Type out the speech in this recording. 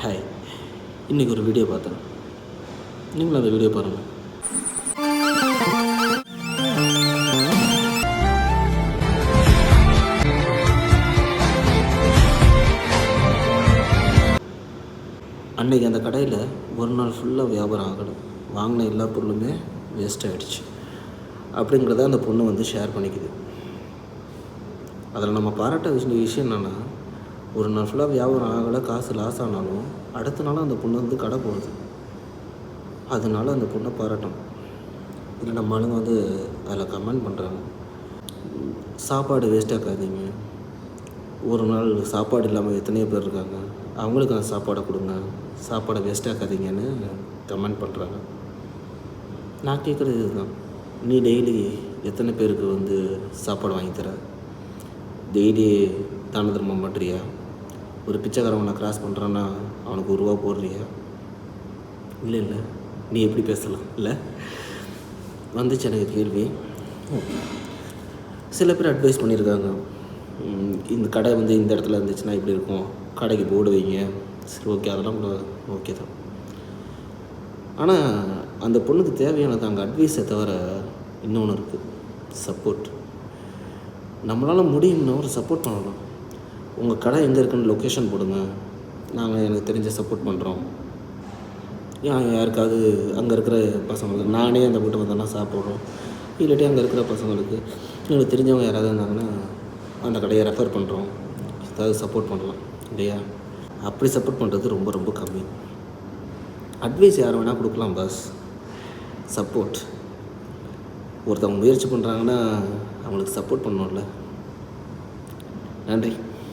Hi, இன்றைக்கி ஒரு video பார்த்தேன். நீங்களும் அந்த வீடியோ பாருங்கள். அன்றைக்கி அந்த கடையில் ஒரு நாள் ஃபுல்லாக வியாபாரம் ஆகலை. வாங்கின எல்லா பொருளுமே வேஸ்ட் ஆகிடுச்சு அப்படிங்கிறத அந்த பொண்ணு ஷேர் பண்ணிக்குது. அதில் நம்ம பாராட்ட விஷயம் என்னென்னா, ஒரு நாள் ஃபுல்லாக வியாபாரம் ஆகலை, காசு லாஸ் ஆனாலும் அடுத்த நாளும் அந்த பொண்ணு கடை போடுது. அதனால அந்த பொண்ணை பாராட்டணும். இல்லை நம்ம ஆளுங்க அதில் கமெண்ட் பண்ணுறாங்க, சாப்பாடு வேஸ்ட் ஆக்காதீங்க, ஒரு நாள் சாப்பாடு இல்லாமல் எத்தனையோ பேர் இருக்காங்க, அவங்களுக்கு அந்த சாப்பாடை கொடுங்க, சாப்பாடை வேஸ்ட் ஆக்காதீங்கன்னு கமெண்ட் பண்ணுறாங்க. நான் கேட்குறது இதுதான், நீ டெய்லி எத்தனை பேருக்கு சாப்பாடு வாங்கி தர? டெய்லி தான தர்மம் பண்ணுறியா? ஒரு பிச்சைக்காரவனை கிராஸ் பண்ணுறான்னா அவனுக்கு ரூபா போடுறியா? இல்லை, நீ எப்படி பேசலாம்? இல்லை வந்துச்சு எனக்கு கேள்வி. சில பேர் அட்வைஸ் பண்ணியிருக்காங்க, இந்த கடை இந்த இடத்துல இருந்துச்சுன்னா இப்படி இருக்கும், கடைக்கு போர்டு வைங்க. சரி, ஓகே, அதெல்லாம் கூட ஓகே தான். ஆனால் அந்த பொண்ணுக்கு தேவையானது அங்கே அட்வைஸை தவிர இன்னொன்று இருக்குது, சப்போர்ட். நம்மளால் முடியும்னா ஒரு சப்போர்ட் பண்ணலாம். உங்கள் கடை எங்கே இருக்குன்னு லொக்கேஷன் போடுங்க, நாங்கள் எனக்கு தெரிஞ்ச சப்போர்ட் பண்ணுறோம். யாருக்காவது அங்கே இருக்கிற பசங்களுக்கு, நானே அந்த வீட்டு வந்தேன்னா சாப்பிட்றோம், இல்லாட்டி அங்கே இருக்கிற பசங்களுக்கு எங்களுக்கு தெரிஞ்சவங்க யாராவது இருந்தாங்கன்னா அந்த கடையை ரெஃபர் பண்ணுறோம், ஏதாவது சப்போர்ட் பண்ணலாம் இல்லையா? அப்படி சப்போர்ட் பண்ணுறது ரொம்ப ரொம்ப கம்மி. அட்வைஸ் யார் வேணால் கொடுக்கலாம் பாஸ், சப்போர்ட் ஒருத்தவங்க முயற்சி பண்ணுறாங்கன்னா அவங்களுக்கு சப்போர்ட் பண்ணணும்ல. நன்றி.